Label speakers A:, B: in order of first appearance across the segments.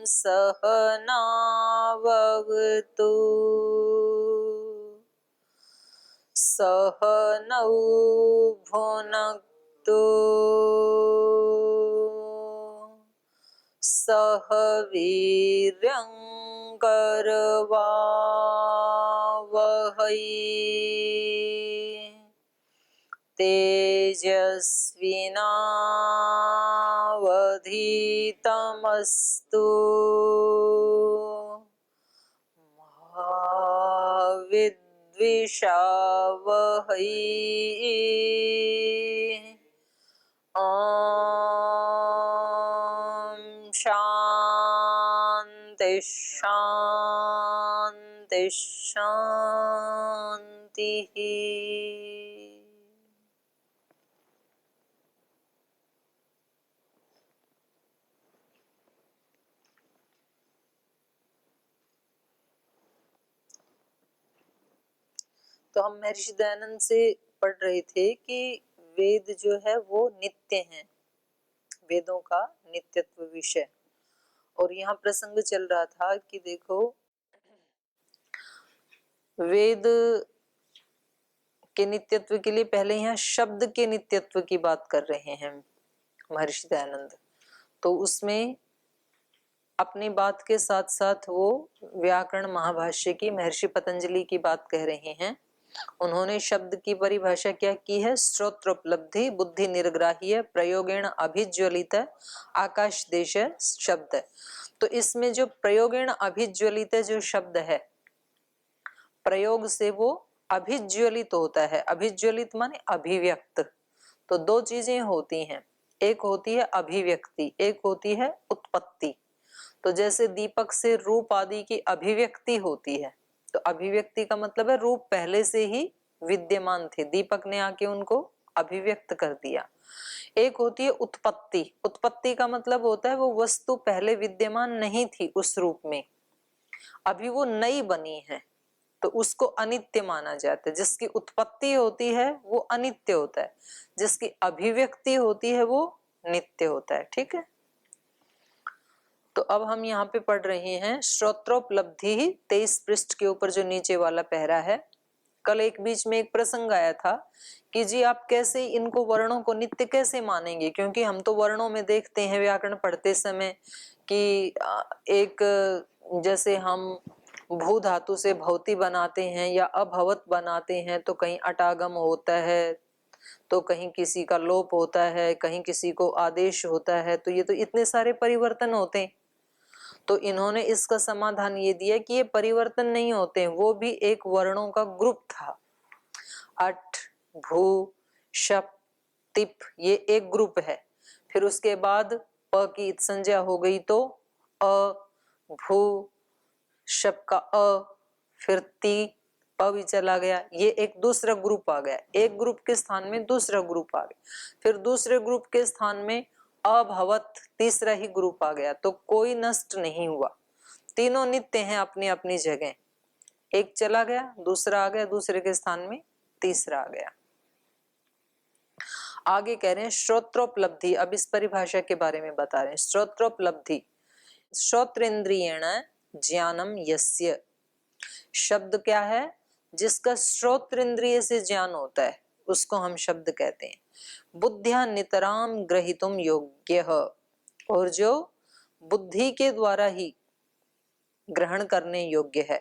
A: सहनावतु सहनौ भुनक्तु सह वीर्यं करवावहै तेजस्विनावधीतमस्तु मा विद्विषावहै ॐ शान्ति शान्ति शान्तिः। तो हम महर्षि दयानंद से पढ़ रहे थे कि वेद जो है वो नित्य हैं, वेदों का नित्यत्व विषय। और यहाँ प्रसंग चल रहा था कि देखो वेद के नित्यत्व के लिए पहले यहाँ शब्द के नित्यत्व की बात कर रहे हैं महर्षि दयानंद। तो उसमें अपनी बात के साथ साथ वो व्याकरण महाभाष्य की महर्षि पतंजलि की बात कह रहे हैं। उन्होंने शब्द की परिभाषा क्या की है? श्रोत्रोपलब्धि बुद्धि निर्ग्राह्य प्रयोगेण अभिज्वलित आकाश देश शब्द। तो इसमें जो प्रयोगेण अभिज्वलित जो शब्द है, प्रयोग से वो अभिज्वलित होता है। अभिज्वलित माने अभिव्यक्त। तो दो चीजें होती हैं, एक होती है अभिव्यक्ति, एक होती है उत्पत्ति। तो जैसे दीपक से रूप आदि की अभिव्यक्ति होती है, तो अभिव्यक्ति का मतलब है रूप पहले से ही विद्यमान थे, दीपक ने आके उनको अभिव्यक्त कर दिया। एक होती है उत्पत्ति। उत्पत्ति का मतलब होता है वो वस्तु पहले विद्यमान नहीं थी उस रूप में, अभी वो नई बनी है, तो उसको अनित्य माना जाता है। जिसकी उत्पत्ति होती है वो अनित्य होता है, जिसकी अभिव्यक्ति होती है वो नित्य होता है। ठीक है। तो अब हम यहाँ पे पढ़ रहे हैं श्रोत्रोपलब्धि ही 23 पृष्ठ के ऊपर जो नीचे वाला पहरा है। कल एक बीच में एक प्रसंग आया था कि जी आप कैसे इनको वर्णों को नित्य कैसे मानेंगे, क्योंकि हम तो वर्णों में देखते हैं व्याकरण पढ़ते समय कि एक जैसे हम भू धातु से भवती बनाते हैं या अभवत बनाते हैं, तो कहीं अटागम होता है, तो कहीं किसी का लोप होता है, कहीं किसी को आदेश होता है। तो ये तो इतने सारे परिवर्तन होते हैं। तो इन्होंने इसका समाधान ये दिया कि ये परिवर्तन नहीं होते हैं, वो भी एक वर्णों का ग्रुप था। अट, भू, शप, तिप ये एक ग्रुप है। फिर उसके बाद प की संज्ञा हो गई तो अ, भू, शप का अ, फिर ती, प भी चला गया, ये एक दूसरा ग्रुप आ गया। एक ग्रुप के स्थान में दूसरा ग्रुप आ गया, फिर दूसरे ग्रुप के स्थान में अभवत तीसरा ही ग्रुप आ गया। तो कोई नष्ट नहीं हुआ, तीनों नित्य हैं अपनी अपनी जगह। एक चला गया, दूसरा आ गया, दूसरे के स्थान में तीसरा आ गया। आगे कह रहे हैं श्रोत्रोपलब्धि। अब इस परिभाषा के बारे में बता रहे हैं। श्रोत्रोपलब्धि श्रोत्रेंद्रियेण ज्ञानम यस्य। शब्द क्या है? जिसका श्रोत्रेंद्रिय से ज्ञान होता है उसको हम शब्द कहते हैं। बुद्ध्या नितराम ग्रहीतुम योग्यः, और जो बुद्धि के द्वारा ही ग्रहण करने योग्य है।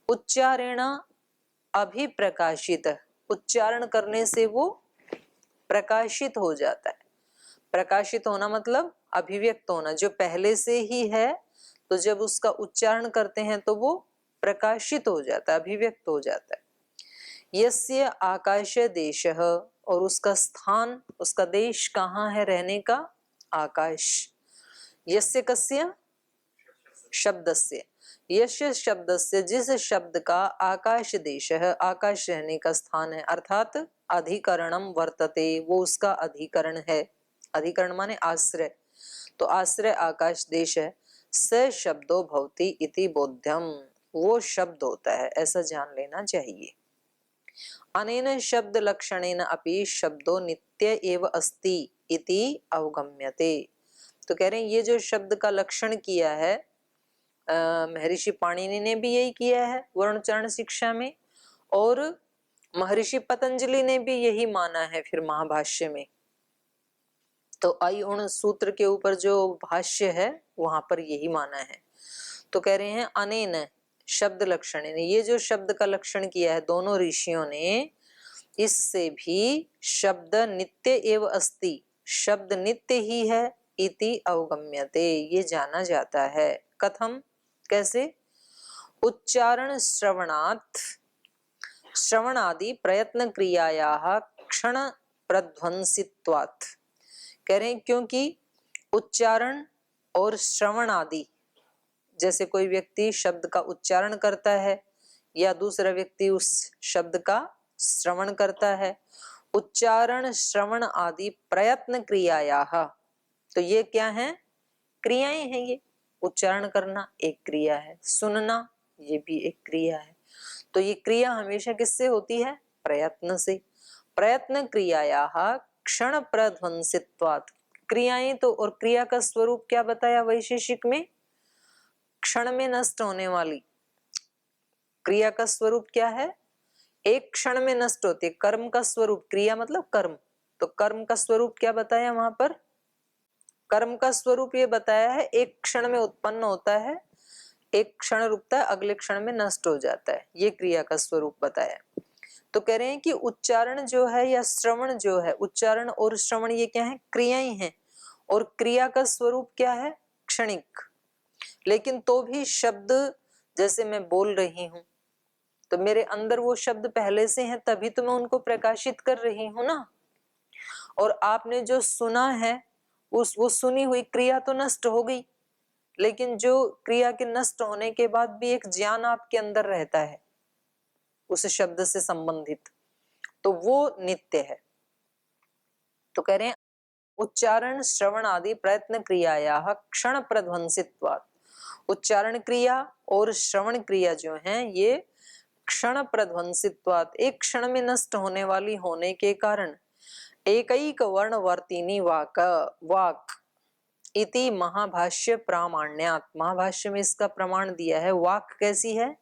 A: उच्चारेण अभिप्रकाशित, उच्चारण करने से वो प्रकाशित हो जाता है। प्रकाशित होना मतलब अभिव्यक्त होना, जो पहले से ही है, तो जब उसका उच्चारण करते हैं तो वो प्रकाशित हो जाता है, अभिव्यक्त हो जाता है। यस्य आकाश देशः, और उसका स्थान, उसका देश कहाँ है रहने का? आकाश। यस्य कस्य? शब्दस्य। यस्य शब्दस्य, जिस शब्द का आकाश देश है, आकाश रहने का स्थान है, अर्थात अधिकरणम वर्तते, वो उसका अधिकरण है। अधिकरण माने आश्रय, तो आश्रय आकाश देश है। स शब्दो भवति इति बोध्यम, वो शब्द होता है, ऐसा जान लेना चाहिए। अनेन शब्द लक्षणेन अपि शब्दो नित्य एव अस्ति इति अवगम्यते। तो कह रहे हैं ये जो शब्द का लक्षण किया है महर्षि पाणिनि ने भी यही किया है वर्णोच्चारण शिक्षा में, और महर्षि पतंजलि ने भी यही माना है फिर महाभाष्य में। तो आई उन सूत्र के ऊपर जो भाष्य है वहां पर यही माना है। तो कह रहे हैं अनेन शब्द लक्षण, ये जो शब्द का लक्षण किया है दोनों ऋषियों ने, इससे भी शब्द नित्य एव अस्ति, शब्द नित्य ही है, इति अवगम्यते, ये जाना जाता है। कथम, कैसे? उच्चारण श्रवणात् श्रवणादि प्रयत्न क्रियायाः क्षण प्रध्वंसित्वात्। कह रहे हैं क्योंकि उच्चारण और श्रवण आदि, जैसे कोई व्यक्ति शब्द का उच्चारण करता है या दूसरा व्यक्ति उस शब्द का श्रवण करता है, उच्चारण श्रवण आदि प्रयत्न क्रियायाः, तो ये क्या है? क्रियाएं हैं। ये उच्चारण करना एक क्रिया है, सुनना ये भी एक क्रिया है। तो ये क्रिया हमेशा किससे होती है? प्रयत्न से। प्रयत्न क्रियायाः क्षण प्रध्वंसित्वात्, क्रियाएं तो, और क्रिया का स्वरूप क्या बताया वैशेषिक में? क्षण में नष्ट होने वाली। क्रिया का स्वरूप क्या है? एक क्षण में नष्ट होती है। कर्म का स्वरूप, क्रिया मतलब कर्म, तो कर्म का स्वरूप क्या बताया वहां पर? कर्म का स्वरूप ये बताया है एक क्षण में उत्पन्न होता है, एक क्षण रुकता है, अगले क्षण में नष्ट हो जाता है, ये क्रिया का स्वरूप बताया। तो कह रहे हैं कि उच्चारण जो है या श्रवण जो है, उच्चारण और श्रवण ये क्या है? क्रियाएं हैं, और क्रिया का स्वरूप क्या है? क्षणिक। लेकिन तो भी शब्द, जैसे मैं बोल रही हूं तो मेरे अंदर वो शब्द पहले से हैं, तभी तो मैं उनको प्रकाशित कर रही हूं ना। और आपने जो सुना है वो सुनी हुई क्रिया तो नष्ट हो गई, लेकिन जो क्रिया के नष्ट होने के बाद भी एक ज्ञान आपके अंदर रहता है उस शब्द से संबंधित, तो वो नित्य है। तो कह रहे हैं उच्चारण श्रवण आदि प्रयत्न क्रियायाः क्षण प्रध्वंसित्वात्, उच्चारण क्रिया और श्रवण क्रिया जो हैं ये क्षण प्रध्वंसित्वात्, एक क्षण में नष्ट होने वाली होने के कारण एकैक वर्णवर्तिनी वाक इति महाभाष्य प्रामाण्यात्, महाभाष्य में इसका प्रमाण दिया है। वाक कैसी है?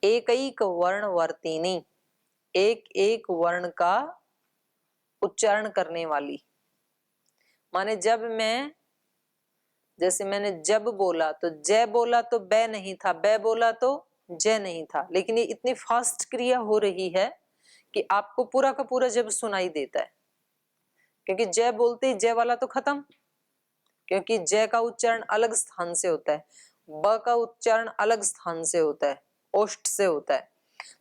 A: एकैक वर्णवर्तिनी, एक एक वर्ण का उच्चारण करने वाली। माने जब मैं, जैसे मैंने जब बोला तो जय बोला तो बै नहीं था, बै बोला तो जय नहीं था, लेकिन ये इतनी फास्ट क्रिया हो रही है कि आपको पूरा का पूरा जब सुनाई देता है, क्योंकि जय बोलते ही जय वाला तो खत्म, क्योंकि जय का उच्चारण अलग स्थान से होता है, ब का उच्चारण अलग स्थान से होता है, ओष्ठ से होता है,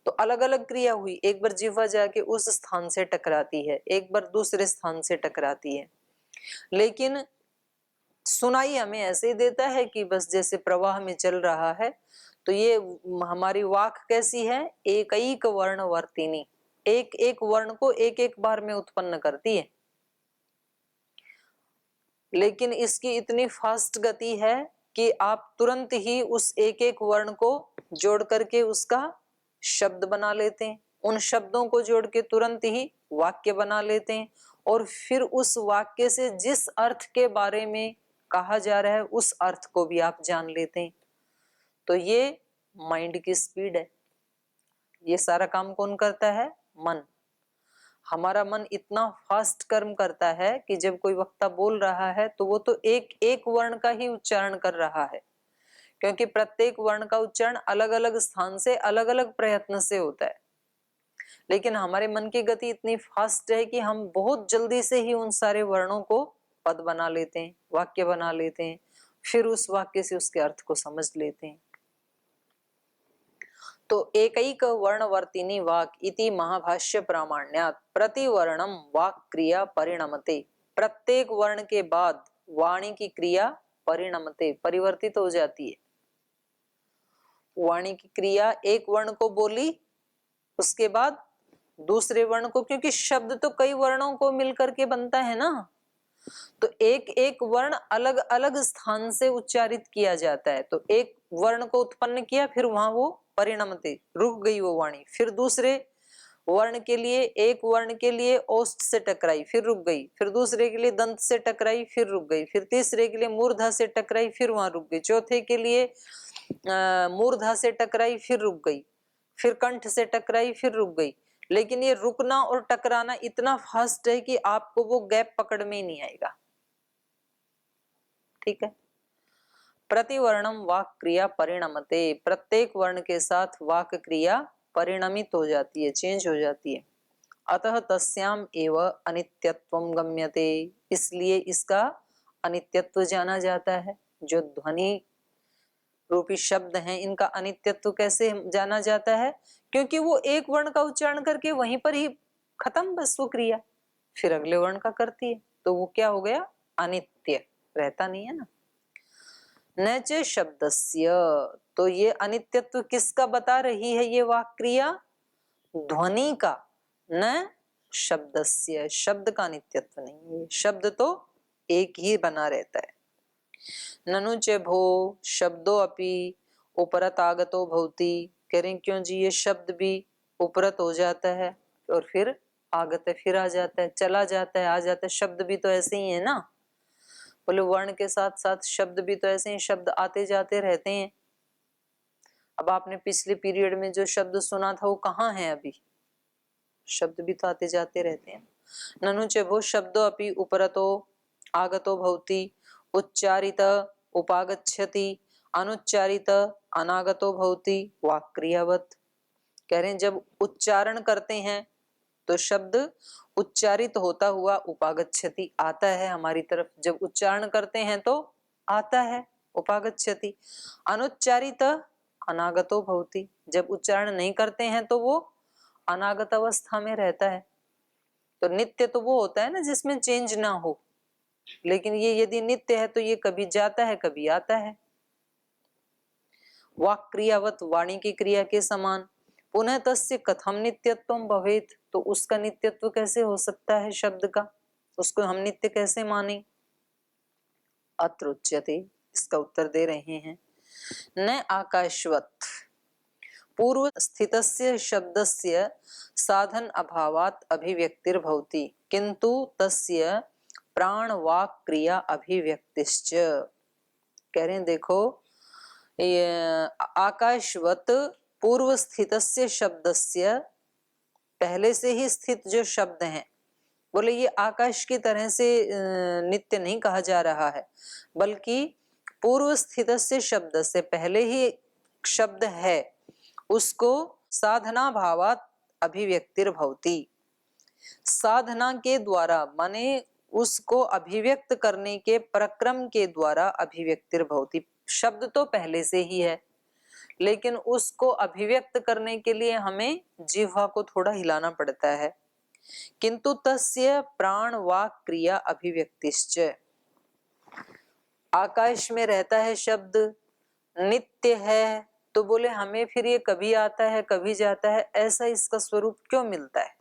A: तो अलग अलग क्रिया हुई। एक बार जिह्वा जाके उस स्थान से टकराती है, एक बार दूसरे स्थान से टकराती है, लेकिन सुनाई हमें ऐसे ही देता है कि बस जैसे प्रवाह में चल रहा है। तो ये हमारी वाक कैसी है? एकैक वर्णवर्तिनी, एक एक वर्ण को एक एक बार में उत्पन्न करती है, लेकिन इसकी इतनी फास्ट गति है कि आप तुरंत ही उस एक एक वर्ण को जोड़ करके उसका शब्द बना लेते हैं, उन शब्दों को जोड़ के तुरंत ही वाक्य बना लेते हैं, और फिर उस वाक्य से जिस अर्थ के बारे में कहा जा रहा है उस अर्थ को भी आप जान लेते हैं। तो ये माइंड की स्पीड है। ये सारा काम कौन करता है? मन। हमारा मन इतना फास्ट कर्म करता है कि जब कोई वक्ता बोल रहा है तो वो तो एक एक वर्ण का ही उच्चारण कर रहा है, क्योंकि प्रत्येक वर्ण का उच्चारण अलग अलग स्थान से अलग अलग प्रयत्न से होता है। लेकिन हमारे मन की गति इतनी फास्ट है कि हम बहुत जल्दी से ही उन सारे वर्णों को पद बना लेते हैं, वाक्य बना लेते हैं, फिर उस वाक्य से उसके अर्थ को समझ लेते हैं। तो एकैक वर्णवर्तिनी वाक इति महाभाष्य प्रामाण्यात् प्रतिवर्णम वाक क्रिया परिणमते, प्रत्येक वर्ण के बाद वाणी की क्रिया परिणमते, परिवर्तित हो जाती है। वाणी की क्रिया एक वर्ण को बोली, उसके बाद दूसरे वर्ण को, क्योंकि शब्द तो कई वर्णों को मिलकर के बनता है ना, तो एक एक वर्ण अलग अलग स्थान से उच्चारित किया जाता है। तो एक वर्ण को उत्पन्न किया, फिर वहां वो परिणमते, रुक गई वो वाणी, फिर दूसरे वर्ण के लिए, एक वर्ण के लिए ओष्ठ से टकराई फिर रुक गई, फिर दूसरे के लिए दंत से टकराई फिर रुक गई, फिर तीसरे के लिए मूर्धा से टकराई फिर वहां रुक गई, चौथे के लिए मूर्धा से टकराई फिर रुक गई, फिर कंठ से टकराई फिर रुक गई। लेकिन ये रुकना और टकराना इतना फास्ट है कि आपको वो गैप पकड़ में ही नहीं आएगा। ठीक है। प्रतिवर्णम वाक क्रिया परिणमते, प्रत्येक वर्ण के साथ वाक क्रिया परिणमित हो जाती है, चेंज हो जाती है। अतः तस्याम एव अनित्यत्वम गम्यते, इसलिए इसका अनित्यत्व जाना जाता है। जो ध्वनि रूपी शब्द हैं इनका अनित्यत्व कैसे जाना जाता है? क्योंकि वो एक वर्ण का उच्चारण करके वहीं पर ही खत्म, बस वो क्रिया फिर अगले वर्ण का करती है, तो वो क्या हो गया? अनित्य, रहता नहीं है ना। न च शब्दस्य, तो ये अनित्यत्व किसका बता रही है ये वाक् क्रिया? ध्वनि का। न शब्दस्य, शब्द का अनित्यत्व नहीं है, शब्द तो एक ही बना रहता है। ननु च भो शब्दों अपि उपरत आगतो भवति, कह रहे क्यों जी, ये शब्द भी उपरत हो जाता है और फिर आगत है, फिर आ जाता है, चला जाता है, आ जाता है। शब्द भी तो ऐसे ही है ना, बोले वर्ण के साथ साथ शब्द भी तो ऐसे ही, शब्द आते जाते रहते हैं। अब आपने पिछले पीरियड में जो शब्द सुना था वो कहाँ है अभी? शब्द भी तो आते जाते रहते हैं। ननु च भो शब्दो अपि उपरतो आगतो भवति, उच्चारित उपागच्छति, अनुच्चारित अनागतो भवति, वाक् क्रियावत। कह रहे हैं जब उच्चारण करते हैं तो शब्द उच्चारित होता हुआ उपागच्छति, आता है हमारी तरफ। जब उच्चारण करते हैं तो आता है उपागच्छति। अनुच्चारित अनागतो भवति, जब उच्चारण नहीं करते हैं तो वो अनागत अवस्था में रहता है। तो नित्य तो वो होता है ना जिसमें चेंज ना हो, लेकिन ये यदि नित्य है तो ये कभी जाता है कभी आता है। वाक् क्रियावत, वाणी की क्रिया के समान। पुनः तस्य कथम नित्यत्वम भवेत, तो उसका नित्यत्व कैसे हो सकता है शब्द का, उसको हम नित्य कैसे माने? अत्र उच्यते, इसका उत्तर दे रहे हैं। न आकाशवत पूर्व स्थितस्य शब्दस्य साधन अभावात् अभिव्यक्तिर्भवति, किंतु तस्य प्राण वाक् क्रिया अभिव्यक्तिश्च। कह रहे हैं देखो, ये आकाशवत पूर्व स्थितस्य शब्दस्य, पहले से ही स्थित जो शब्द हैं, बोले ये आकाश की तरह से नित्य नहीं कहा जा रहा है, बल्कि पूर्व स्थितस्य शब्द से, पहले ही शब्द है उसको साधना भावात अभिव्यक्तिर्भवति, साधना के द्वारा माने उसको अभिव्यक्त करने के प्रक्रम के द्वारा अभिव्यक्तिर्भवति। शब्द तो पहले से ही है, लेकिन उसको अभिव्यक्त करने के लिए हमें जिह्वा को थोड़ा हिलाना पड़ता है। किंतु तस्य प्राण वाक् क्रिया अभिव्यक्तिश्च, आकाश में रहता है शब्द, नित्य है, तो बोले हमें फिर ये कभी आता है कभी जाता है, ऐसा इसका स्वरूप क्यों मिलता है?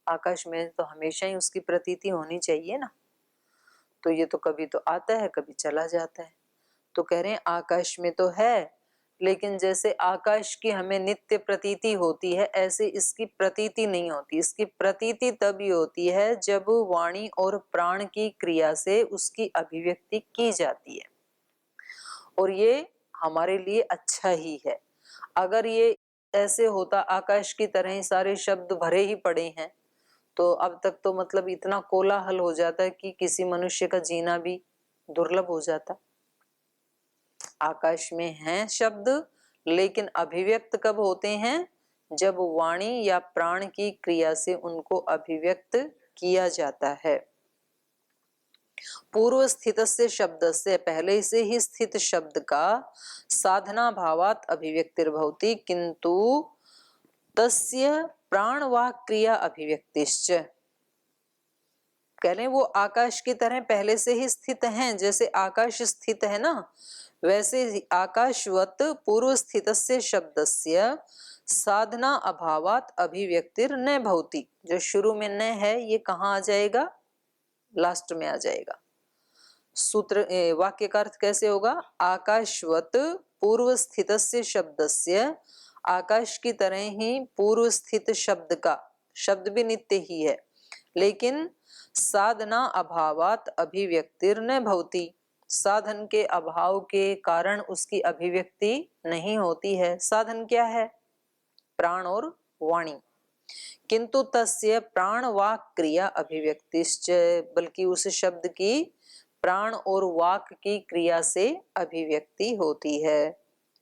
A: आकाश में तो हमेशा ही उसकी प्रतीति होनी चाहिए ना, तो ये तो कभी तो आता है कभी चला जाता है। तो कह रहे हैं आकाश में तो है, लेकिन जैसे आकाश की हमें नित्य प्रतीति होती है, ऐसे इसकी प्रतीति नहीं होती। इसकी प्रतीति तभी होती है जब वाणी और प्राण की क्रिया से उसकी अभिव्यक्ति की जाती है, और ये हमारे लिए अच्छा ही है। अगर ये ऐसे होता आकाश की तरह ही सारे शब्द भरे ही पड़े हैं, तो अब तक तो मतलब इतना कोलाहल हो जाता है कि किसी मनुष्य का जीना भी दुर्लभ हो जाता। आकाश में हैं शब्द, लेकिन अभिव्यक्त कब होते हैं? जब वाणी या प्राण की क्रिया से उनको अभिव्यक्त किया जाता है। पूर्व स्थित से शब्द से, पहले से ही स्थित शब्द का साधना भावात अभिव्यक्तिर्भवति, किंतु तस्य प्राण वाक् क्रिया अभिव्यक्तिश्च। कह रहे वो आकाश की तरह पहले से ही स्थित हैं, जैसे आकाश स्थित है ना, वैसे आकाशवत पूर्व स्थितस्य शब्दस्य साधना अभावात अभिव्यक्तिर न भवति। जो शुरू में न है ये कहाँ आ जाएगा? लास्ट में आ जाएगा। सूत्र वाक्य का अर्थ कैसे होगा? आकाशवत पूर्व स्थितस्य शब्दस्य आकाश की तरह ही पूर्व स्थित शब्द का, शब्द भी नित्य ही है, लेकिन साधना अभावात अभिव्यक्तिर न भवति, साधन के अभाव के कारण उसकी अभिव्यक्ति नहीं होती है। साधन क्या है? प्राण और वाणी। किंतु तस्य प्राण वाक क्रिया अभिव्यक्तिश्च, बल्कि उस शब्द की प्राण और वाक की क्रिया से अभिव्यक्ति होती है।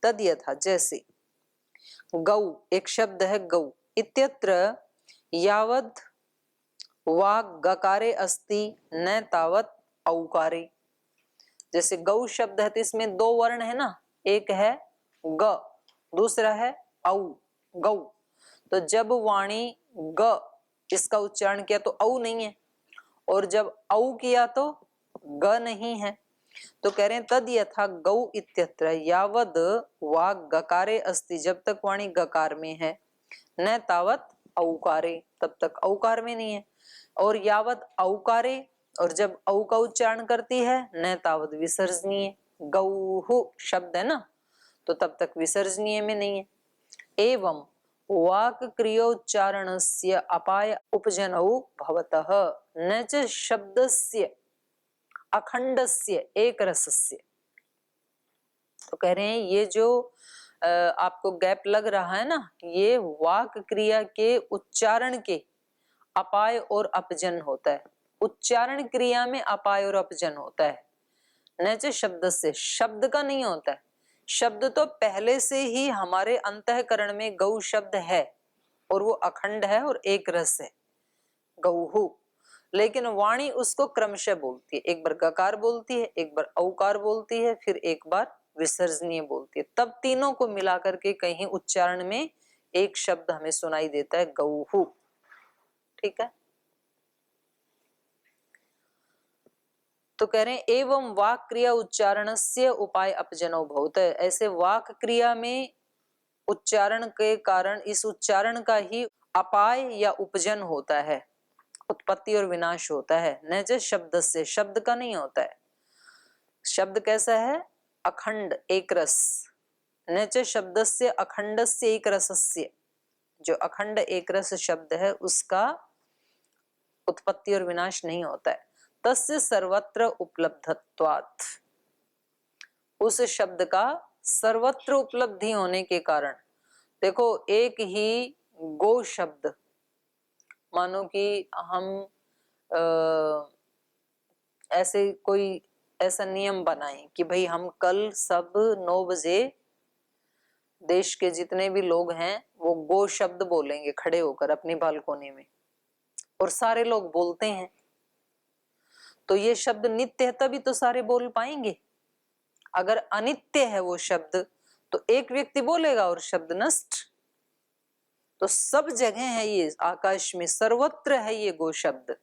A: तद यथा, जैसे गौ, एक शब्द है गौ, इत्यत्र यावद वाक गकारे अस्ति न तावत औकारे। जैसे गौ शब्द है तो इसमें दो वर्ण है ना, एक है ग, दूसरा है औ, गौ। तो जब वाणी ग इसका उच्चारण किया तो औ नहीं है, और जब औ किया तो ग नहीं है। तो कह रहे हैं तद यथा गौ इत्यत्र यावद वाक गकारे अस्ति, जब तक वाणी गकार में है, न तावत औकारे, तब तक औकार में नहीं है, और यावत औकारे, और जब औ का उच्चारण करती है, न तावत विसर्जनीय, गौहु शब्द है ना, तो तब तक विसर्जनीय में नहीं है। एवं वाक क्रियोच्चारणस्य अपाय उपजनौ भवतः न च शब्दस्य अखंडस्य एक रसस्य। तो कह रहे हैं ये जो आपको गैप लग रहा है ना, ये वाक क्रिया के उच्चारण के अपाय और अपजन होता है। उच्चारण क्रिया में अपाय और अपजन होता है, न च शब्द से, शब्द का नहीं होता है। शब्द तो पहले से ही हमारे अंतःकरण में गौ शब्द है, और वो अखंड है और एक रस है, गौहु। लेकिन वाणी उसको क्रमशः बोलती है, एक बार गकार बोलती है, एक बार औकार बोलती है, फिर एक बार विसर्जनीय बोलती है, तब तीनों को मिलाकर के कहीं उच्चारण में एक शब्द हमें सुनाई देता है, गौहु। ठीक है। तो कह रहे हैं एवं वाक क्रिया उच्चारण से उपाय अपजनो भवत, ऐसे वाक क्रिया में उच्चारण के कारण इस उच्चारण का ही अपाय या उपजन होता है, उत्पत्ति और विनाश होता है। न च शब्द से, शब्द का नहीं होता है। शब्द कैसा है? अखंड एक रस। न च शब्द से अखंड से एक रसस्य, जो अखंड एक रस शब्द है उसका उत्पत्ति और विनाश नहीं होता है। तस्य सर्वत्र उपलब्धत्वात्, उस शब्द का सर्वत्र उपलब्धि होने के कारण, देखो एक ही गो शब्द, मानो कि हम ऐसे कोई ऐसा नियम बनाएं कि भाई हम कल सब 9 बजे देश के जितने भी लोग हैं वो गो शब्द बोलेंगे खड़े होकर अपनी बालकोनी में, और सारे लोग बोलते हैं, तो ये शब्द नित्य है तभी तो सारे बोल पाएंगे। अगर अनित्य है वो शब्द तो एक व्यक्ति बोलेगा और शब्द नष्ट। तो सब जगह है ये, आकाश में सर्वत्र है ये गो शब्द।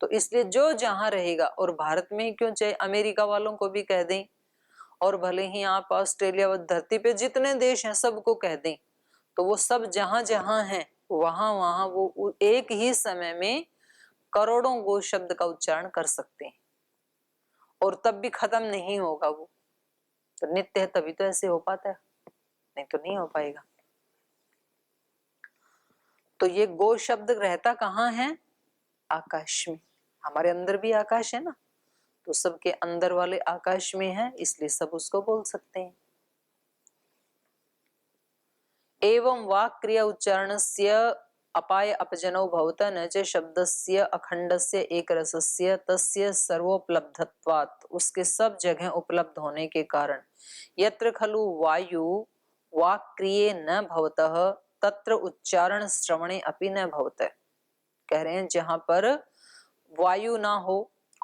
A: तो इसलिए जो जहां रहेगा, और भारत में ही क्यों, चाहे अमेरिका वालों को भी कह दें, और भले ही आप ऑस्ट्रेलिया व धरती पे जितने देश हैं सबको कह दें, तो वो सब जहां जहां हैं वहां वहां वो एक ही समय में करोड़ों गो शब्द का उच्चारण कर सकते हैं, और तब भी खत्म नहीं होगा वो। तो नित्य है तभी तो ऐसे हो पाता है, नहीं तो नहीं हो पाएगा। तो ये गो शब्द रहता कहाँ है? आकाश में। हमारे अंदर भी आकाश है ना, तो सबके अंदर वाले आकाश में है, इसलिए सब उसको बोल सकते हैं। एवं वाक क्रिया उच्चारणस्य अपाय अपजनो भवता न च शब्दस्य अखंडस्य एक रसस्य तस्य सर्वोपलब्धत्वात्, उसके सब जगह उपलब्ध होने के कारण, यत्र खलु वायु वाक क्रिये न भवतः तत्र उच्चारण श्रवणे अपि न भवतः। कह रहे हैं जहां पर वायु ना हो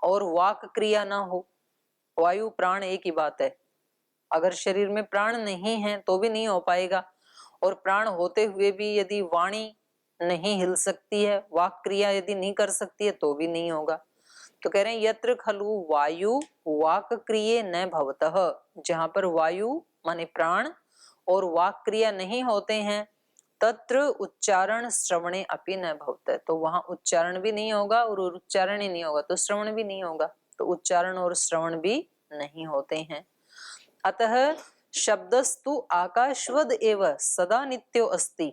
A: और वाक क्रिया ना हो, वायु प्राण एक ही बात है, अगर शरीर में प्राण नहीं है तो भी नहीं हो पाएगा, और प्राण होते हुए भी यदि वाणी नहीं हिल सकती है, वाक क्रिया यदि नहीं कर सकती है तो भी नहीं होगा। तो कह रहे हैं यत्र खलु वायु वाक क्रिये न भवतः, जहां पर वायु माने प्राण और वाक क्रिया नहीं होते हैं, तत्र उच्चारण श्रवणे अपि न भवतः, तो वहां उच्चारण भी नहीं होगा, और उच्चारण ही नहीं होगा तो श्रवण भी नहीं होगा, तो उच्चारण और श्रवण भी नहीं होते हैं। अतः शब्दस्तु आकाशवद एव सदा नित्यो अस्ति।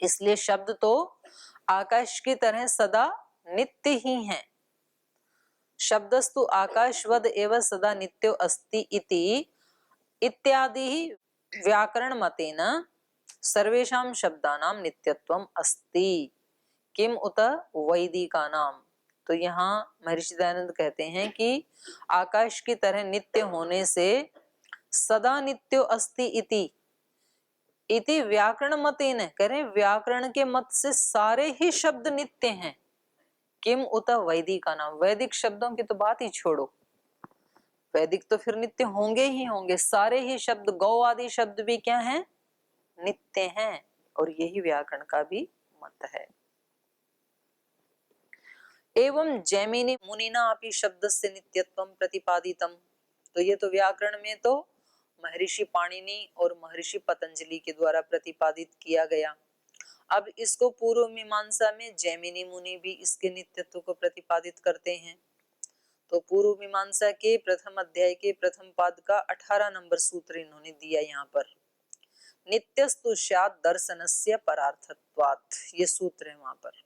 A: इसलिए शब्द तो आकाश की तरह सदा नित्य ही है। शब्दस्तु आकाशवद एव सदा नित्यो अस्ति इति इत्यादि व्याकरण मतेन सर्वेषां शब्दानां नित्यत्वम् अस्ति किम उत वैदिकानाम। तो यहाँ महर्षि दयानंद कहते हैं कि आकाश की तरह नित्य होने से सदा नित्यो अस्ति इति व्याकरण मतेन, करें व्याकरण के मत से सारे ही शब्द नित्य हैं। किम उत वैदिकानाम, वैदिक शब्दों की तो बात ही छोड़ो, वैदिक तो फिर नित्य होंगे ही होंगे। सारे ही शब्द, गौ आदि शब्द भी क्या हैं? नित्य हैं। और यही व्याकरण का भी मत है। एवं जैमिनी मुनिना अपि शब्दस्य नित्यत्वं प्रतिपादितम। तो ये तो व्याकरण में तो महर्षि पाणिनि और महर्षि पतंजलि के द्वारा प्रतिपादित किया गया। अब इसको पूर्व मीमांसा में जैमिनी मुनि भी इसके नित्यत्व को प्रतिपादित करते हैं। तो पूर्व मीमांसा के प्रथम अध्याय के प्रथम पाद का 18 नंबर सूत्र इन्होंने दिया यहाँ पर। नित्यस्तु स्यात् दर्शनस्य परार्थत्वात्, ये सूत्र है वहां पर।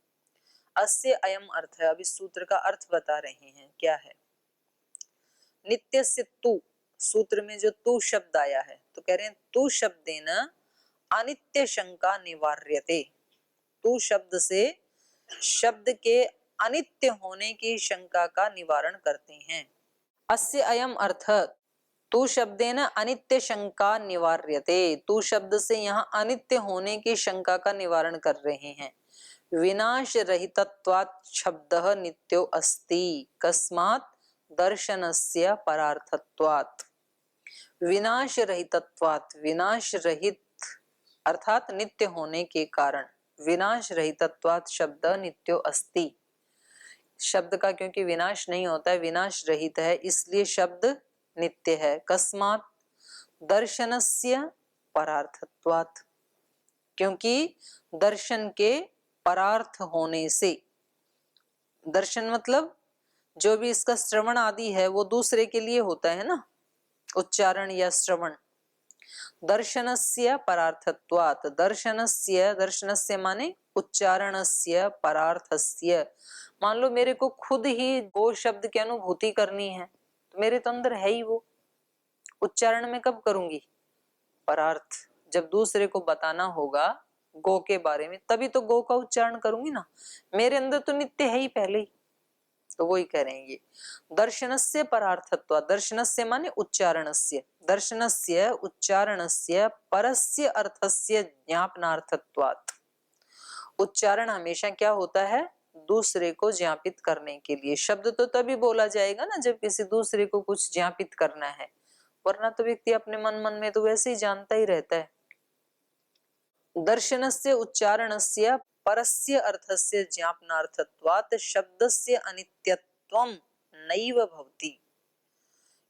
A: अस्य अयम अर्थ है। अब इस सूत्र का अर्थ बता रहे हैं, क्या है? नित्यस्य तु, सूत्र में जो तु शब्द आया है, तो कह रहे हैं तु शब्देन अनित्य शंका निवार्यते। तु शब्द से शब्द के अनित्य होने की शंका का निवारण करते हैं। अस्य अयम अर्थ, तु शब्देन अनित्य शंका निवार्यते। तु शब्द से यहाँ अनित्य होने की शंका का निवारण कर रहे हैं। विनाश रहितत्वात् शब्दः नित्यो अस्ति कस्मात् दर्शनस्य परार्थत्वात्। विनाश रहितत्वात्, विनाश रहित अर्थात नित्य होने के कारण, विनाश रहितत्वात् शब्द नित्यो अस्ति। शब्द का क्योंकि विनाश नहीं होता है, विनाश रहित है, इसलिए शब्द नित्य है। कस्मात् दर्शनस्य परार्थत्वात्, क्योंकि दर्शन के परार्थ होने से। दर्शन मतलब जो भी इसका श्रवण आदि है वो दूसरे के लिए होता है ना, उच्चारण या श्रवण। दर्शनस्य परार्थत्वात्, दर्शनस्य, दर्शनस्य माने उच्चारणस्य परार्थस्य। मान लो मेरे को खुद ही गो शब्द की अनुभूति करनी है, तो मेरे तो अंदर है ही वो। उच्चारण में कब करूंगी? परार्थ, जब दूसरे को बताना होगा गो के बारे में, तभी तो गो का उच्चारण करूंगी ना। मेरे अंदर तो नित्य है ही पहले ही। तो वही करेंगे दर्शनस्य परार्थत्व। दर्शनस्य माने उच्चारणस्य, दर्शनस्य उच्चारणस्य परस्य अर्थस्य ज्ञापनार्थत्वात्। उच्चारण हमेशा क्या होता है? दूसरे को ज्ञापित करने के लिए। शब्द तो तभी बोला जाएगा ना जब किसी दूसरे को कुछ ज्ञापित करना है, वरना तो व्यक्ति अपने मन में तो वैसे ही जानता ही रहता है। दर्शनस्य उच्चारणस्य परस्य अर्थस्य ज्ञापनार्थत्वात् शब्दस्य अनित्यत्वं नैव भवति।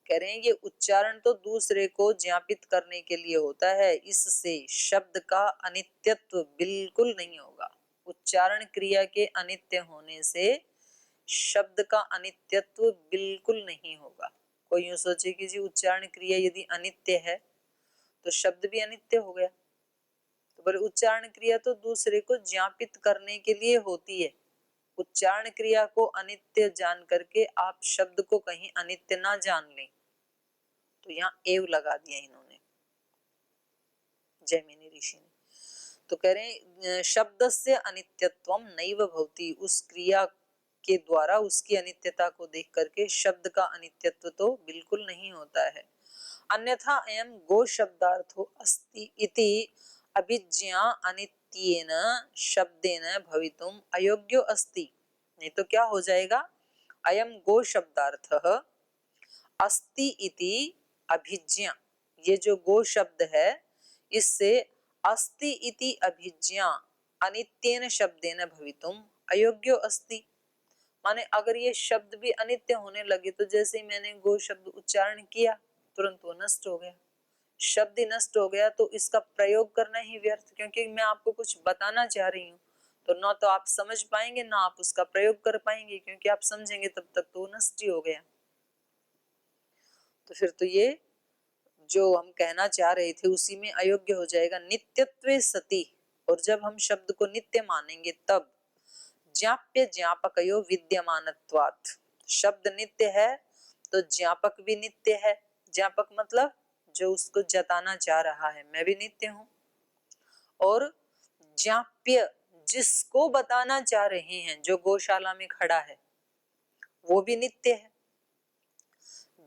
A: कह रहे हैं ये उच्चारण तो दूसरे को ज्ञापित करने के लिए होता है, इससे शब्द का अनित्यत्व बिल्कुल नहीं होगा। उच्चारण क्रिया के अनित्य होने से शब्द का अनित्यत्व बिल्कुल नहीं होगा। कोई यूं सोचे कि जी उच्चारण क्रिया यदि अनित्य है तो शब्द भी अनित्य हो गया। तो पर उच्चारण क्रिया तो दूसरे को ज्ञापित करने के लिए होती है। उच्चारण क्रिया को अनित्य जान करके आप शब्द को कहीं अनित्य ना जान लें। तो यहाँ एव लगा दिया इन्होंने, जैमिनी ऋषि ने। तो कह रहे हैं शब्दस्य अनित्यत्वम नैव भवति, उस क्रिया के द्वारा उसकी अनित्यता को देख करके शब्द का अनित्यत्व तो बिल्कुल नहीं होता है। अन्यथा अयम गो शब्दार्थो अस्ति इति अभिज्ञा अनित्येन शब्देन भवितुम अयोग्यो अस्ति। नहीं तो क्या हो जाएगा? अयम गो शब्दार्थः अस्ति इति अभिज्ञा, ये जो गो शब्द है इससे अस्ति इति अभिज्ञा अनित्येन शब्देन भवितुम अयोग्यो अस्ति। माने अगर ये शब्द भी अनित्य होने लगे तो जैसे ही मैंने गो शब्द उच्चारण किया तुरंत वो नष्ट हो गया। शब्द ही नष्ट हो गया तो इसका प्रयोग करना ही व्यर्थ, क्योंकि मैं आपको कुछ बताना चाह रही हूँ तो ना तो आप समझ पाएंगे ना आप उसका प्रयोग कर पाएंगे, क्योंकि आप समझेंगे तब तक तो नष्ट ही हो गया। तो फिर तो ये जो हम कहना चाह रहे थे उसी में अयोग्य हो जाएगा। नित्यत्वे सति, और जब हम शब्द को नित्य मानेंगे तब ज्ञाप्य ज्ञापकयो विद्यमानत्वात्, शब्द नित्य है तो ज्ञापक भी नित्य है। ज्ञापक मतलब जो उसको जताना चाह रहा है, मैं भी नित्य हूं। और ज्ञाप्य, जिसको बताना चाह रहे हैं, जो गौशाला में खड़ा है वो भी नित्य है।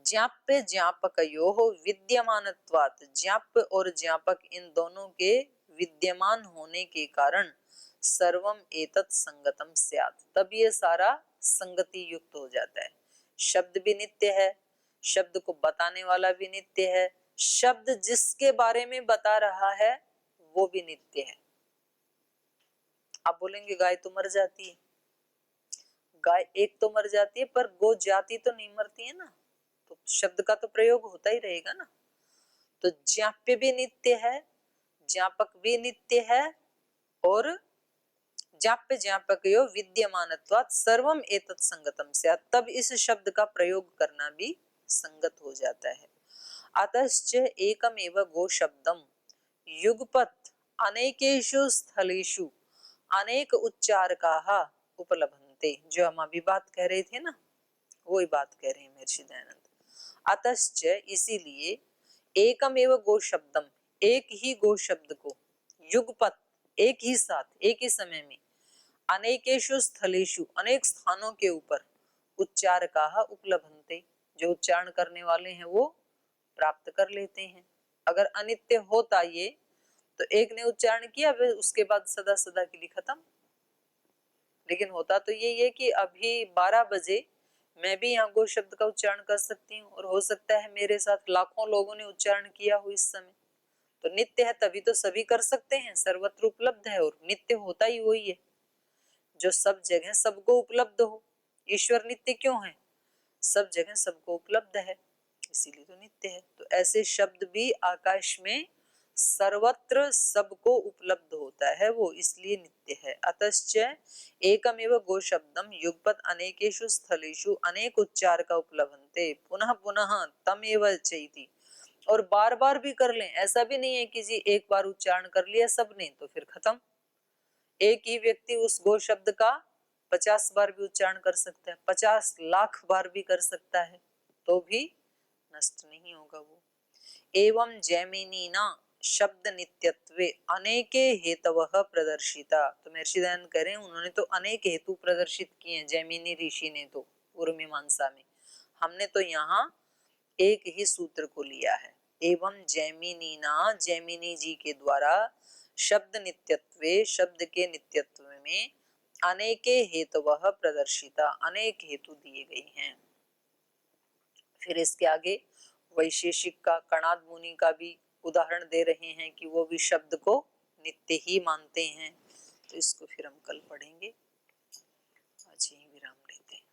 A: ज्ञाप्य ज्ञापकयोः विद्यमानत्वात्, ज्ञाप्य और ज्ञापक इन दोनों के विद्यमान होने के कारण सर्वम एतत् संगतम स्यात्, तब ये सारा संगति युक्त हो जाता है। शब्द भी नित्य है, शब्द को बताने वाला भी नित्य है, शब्द जिसके बारे में बता रहा है वो भी नित्य है। आप बोलेंगे गाय तो मर जाती है, गाय एक तो मर जाती है पर गो जाति तो नहीं मरती है ना, तो शब्द का तो प्रयोग होता ही रहेगा ना। तो ज्ञाप्य भी नित्य है, ज्ञापक भी नित्य है, और ज्ञाप्य ज्ञापकयो विद्यमानत्वात् सर्वम एतत् संगतम स्यात्, तब इस शब्द का प्रयोग करना भी संगत हो जाता है। अतश्च एकमेव गो शब्दम युगपत् अनेकेषु स्थलेषु अनेक उच्चारकाः उपलभन्ते, जो हम अभी बात कह रहे थे ना, वही बात कह रहे हैं महर्षि दयानंद। अतश्च, इसीलिए, एकमेव गो शब्दम, एक ही गो शब्द को, युगपत्, एक ही साथ, एक ही समय में, अनेकेषु स्थलेषु, अनेक स्थानों के ऊपर, उच्चारकाः उपलभन्ते, जो उच्चारण करने वाले हैं वो प्राप्त कर लेते हैं। अगर अनित्य होता ये तो एक ने उच्चारण किया फिर उसके बाद सदा सदा के लिए खत्म। लेकिन होता तो यही है कि अभी 12 बजे मैं भी यहाँ गो शब्द का उच्चारण कर सकती हूँ, और हो सकता है मेरे साथ लाखों लोगों ने उच्चारण किया हो इस समय। तो नित्य है तभी तो सभी कर सकते हैं, सर्वत्र उपलब्ध है, और नित्य होता ही वही है जो सब जगह सबको उपलब्ध हो। ईश्वर नित्य क्यों है? सब जगह सबको उपलब्ध है, इसीलिए तो नित्य है। तो ऐसे शब्द भी आकाश में सर्वत्र सबको उपलब्ध होता है, वो इसलिए नित्य है। अतश्च एकमेव गो शब्दम युगपत् अनेकेषु स्थलेषु अनेक उच्चार का उपलब्धन्ते पुनः पुनः तमेव चैति, और बार बार भी कर लें, ऐसा भी नहीं है कि जी एक बार उच्चारण कर लिया सबने तो फिर खत्म। एक ही व्यक्ति उस गो शब्द का 50 बार भी उच्चारण कर सकता है, 50 लाख बार भी कर सकता है, तो भी नष्ट नहीं होगा वो। एवं जैमिनीना शब्द नित्यत्वे अनेके हेतवः प्रदर्शिता, तो महर्षि दयानंद कह रहे हैं उन्होंने तो अनेक हेतु प्रदर्शित किए हैं, जैमिनी ऋषि ने तो पूर्व मीमांसा में, हमने तो यहाँ एक ही सूत्र को लिया है। एवं जैमिनीना, जैमिनी जी के द्वारा शब्द नित्यत्वे, शब्द के नित्यत्व में अनेके हेतवः प्रदर्शिता, अनेक हेतु दिए गए हैं। फिर इसके आगे वैशेषिक का, कणाद मुनि का भी उदाहरण दे रहे हैं कि वो भी शब्द को नित्य ही मानते हैं। तो इसको फिर हम कल पढ़ेंगे, आज यहीं विराम लेते हैं।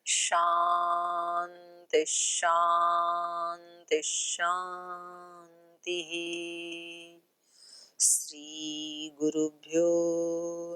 A: शांति शांति शांति। श्री गुरुभ्यो